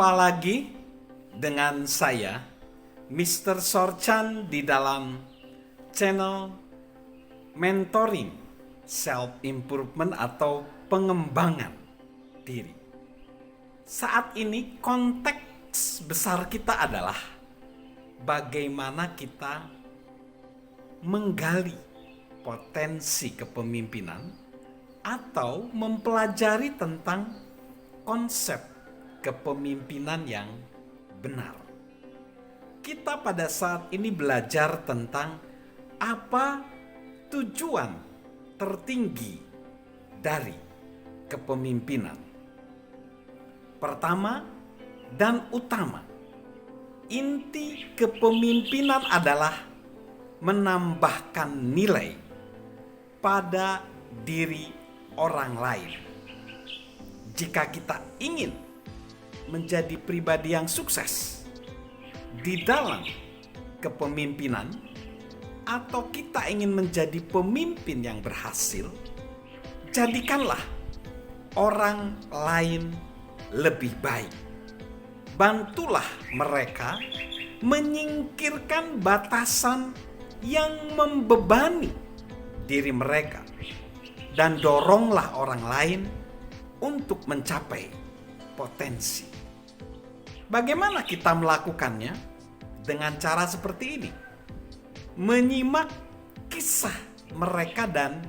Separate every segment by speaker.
Speaker 1: Jumpa lagi dengan saya, Mr. Sorchan, di dalam channel Mentoring Self Improvement atau pengembangan diri. Saat ini konteks besar kita adalah bagaimana kita menggali potensi kepemimpinan atau mempelajari tentang konsep kepemimpinan yang benar. Kita pada saat ini belajar tentang apa tujuan tertinggi dari kepemimpinan. Pertama dan utama, inti kepemimpinan adalah menambahkan nilai pada diri orang lain. Jika kita ingin menjadi pribadi yang sukses di dalam kepemimpinan, atau kita ingin menjadi pemimpin yang berhasil, jadikanlah orang lain lebih baik. Bantulah mereka menyingkirkan batasan yang membebani diri mereka, dan doronglah orang lain untuk mencapai potensi. Bagaimana kita melakukannya? Dengan cara seperti ini. Menyimak kisah mereka dan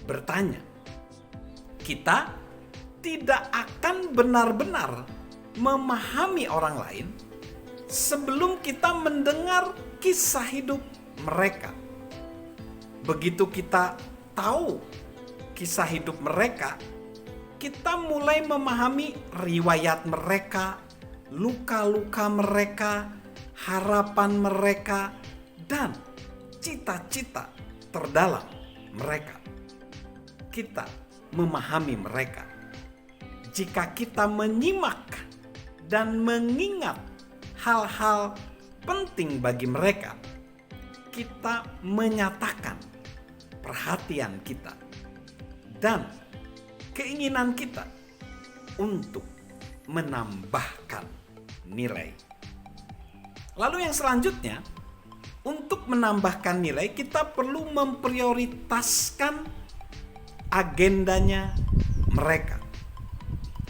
Speaker 1: bertanya. Kita tidak akan benar-benar memahami orang lain sebelum kita mendengar kisah hidup mereka. Begitu kita tahu kisah hidup mereka, kita mulai memahami riwayat mereka, luka-luka mereka, harapan mereka, dan cita-cita terdalam mereka. Kita memahami mereka. Jika kita menyimak dan mengingat hal-hal penting bagi mereka, kita menyatakan perhatian kita dan keinginan kita untuk menambahkan nilai. Lalu yang selanjutnya, untuk menambahkan nilai kita perlu memprioritaskan agendanya mereka.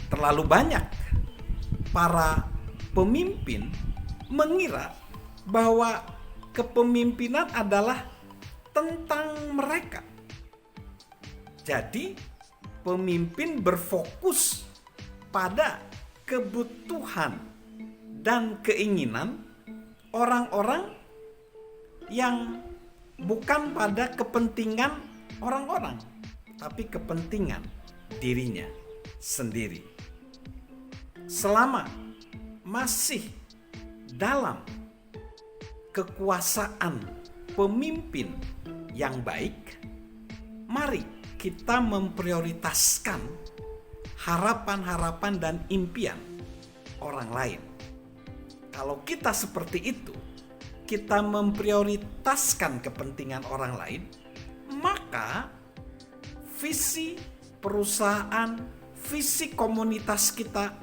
Speaker 1: Terlalu banyak para pemimpin mengira bahwa kepemimpinan adalah tentang mereka. Jadi, pemimpin berfokus pada kebutuhan dan keinginan orang-orang yang bukan pada kepentingan orang-orang, tapi kepentingan dirinya sendiri. Selama masih dalam kekuasaan pemimpin yang baik, mari kita memprioritaskan harapan-harapan dan impian orang lain. Kalau kita seperti itu, kita memprioritaskan kepentingan orang lain, maka visi perusahaan, visi komunitas kita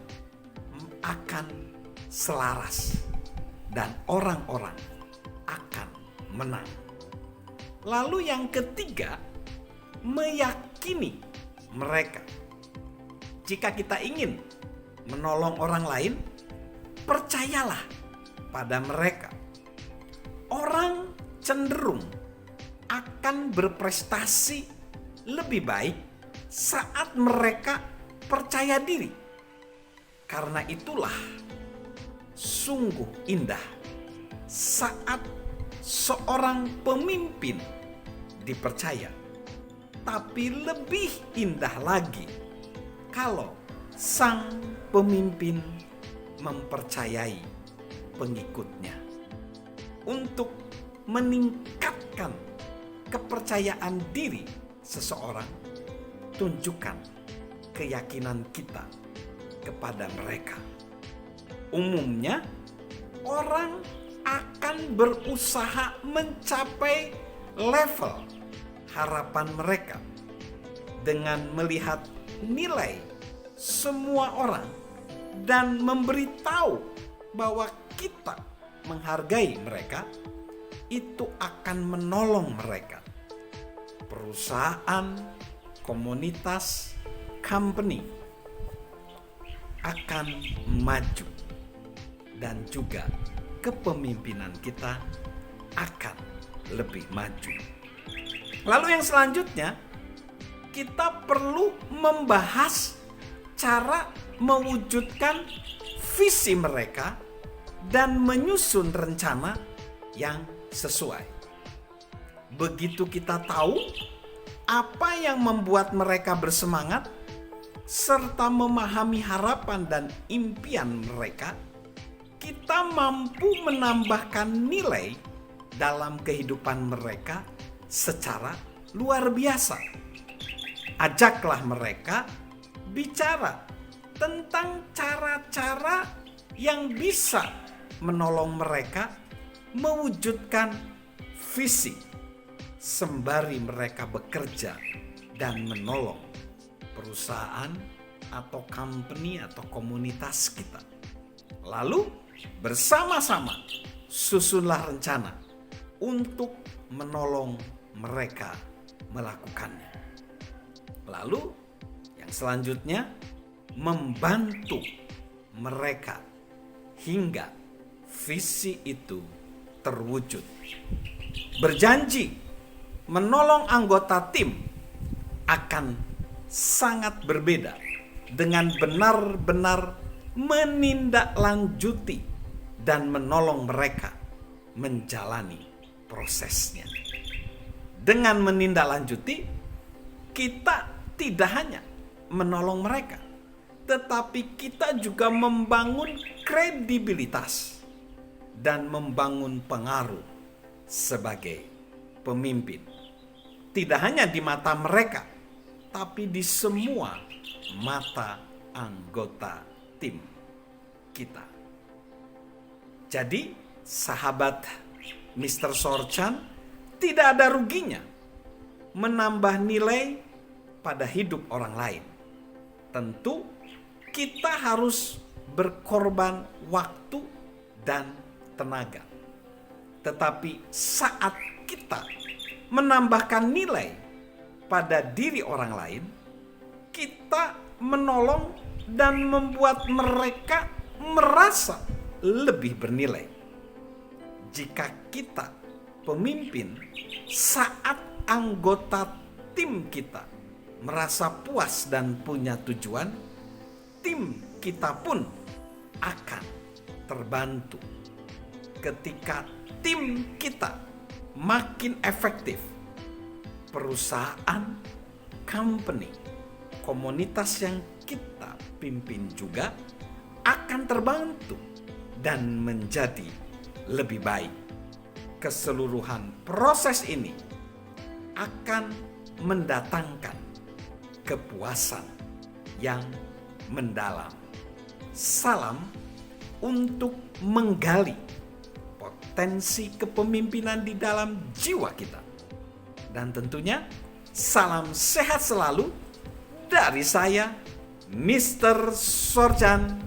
Speaker 1: akan selaras dan orang-orang akan menang. Lalu yang ketiga, meyakini mereka. Jika kita ingin menolong orang lain, percayalah pada mereka. Orang cenderung akan berprestasi lebih baik saat mereka percaya diri. Karena itulah sungguh indah saat seorang pemimpin dipercaya. Tapi lebih indah lagi kalau sang pemimpin mempercayai pengikutnya. Untuk meningkatkan kepercayaan diri seseorang, tunjukkan keyakinan kita kepada mereka. Umumnya, orang akan berusaha mencapai level harapan mereka dengan melihat nilai semua orang dan memberitahu bahwa kita menghargai mereka, itu akan menolong mereka. Perusahaan, komunitas, company akan maju, dan juga kepemimpinan kita akan lebih maju. Lalu yang selanjutnya, kita perlu membahas cara mewujudkan visi mereka dan menyusun rencana yang sesuai. Begitu kita tahu apa yang membuat mereka bersemangat, serta memahami harapan dan impian mereka, kita mampu menambahkan nilai dalam kehidupan mereka secara luar biasa. Ajaklah mereka bicara tentang cara-cara yang bisa menolong mereka mewujudkan visi, sembari mereka bekerja dan menolong perusahaan atau company atau komunitas kita. Lalu bersama-sama susunlah rencana untuk menolong mereka melakukannya. Lalu yang selanjutnya, membantu mereka hingga visi itu terwujud. Berjanji menolong anggota tim akan sangat berbeda dengan benar-benar menindaklanjuti dan menolong mereka menjalani prosesnya. Dengan menindaklanjuti, kita tidak hanya menolong mereka, tetapi kita juga membangun kredibilitas dan membangun pengaruh sebagai pemimpin. Tidak hanya di mata mereka, tapi di semua mata anggota tim kita. Jadi, sahabat Mr. Sorchan, tidak ada ruginya menambah nilai pada hidup orang lain. Tentu kita harus berkorban waktu dan tenaga. Tetapi saat kita menambahkan nilai pada diri orang lain, kita menolong dan membuat mereka merasa lebih bernilai. Jika kita pemimpin, saat anggota tim kita merasa puas dan punya tujuan, tim kita pun akan terbantu. Ketika tim kita makin efektif, perusahaan, company, komunitas yang kita pimpin juga akan terbantu dan menjadi lebih baik. Keseluruhan proses ini akan mendatangkan kepuasan yang mendalam. Salam untuk menggali potensi kepemimpinan di dalam jiwa kita. Dan tentunya salam sehat selalu dari saya, Mr. Sorchan.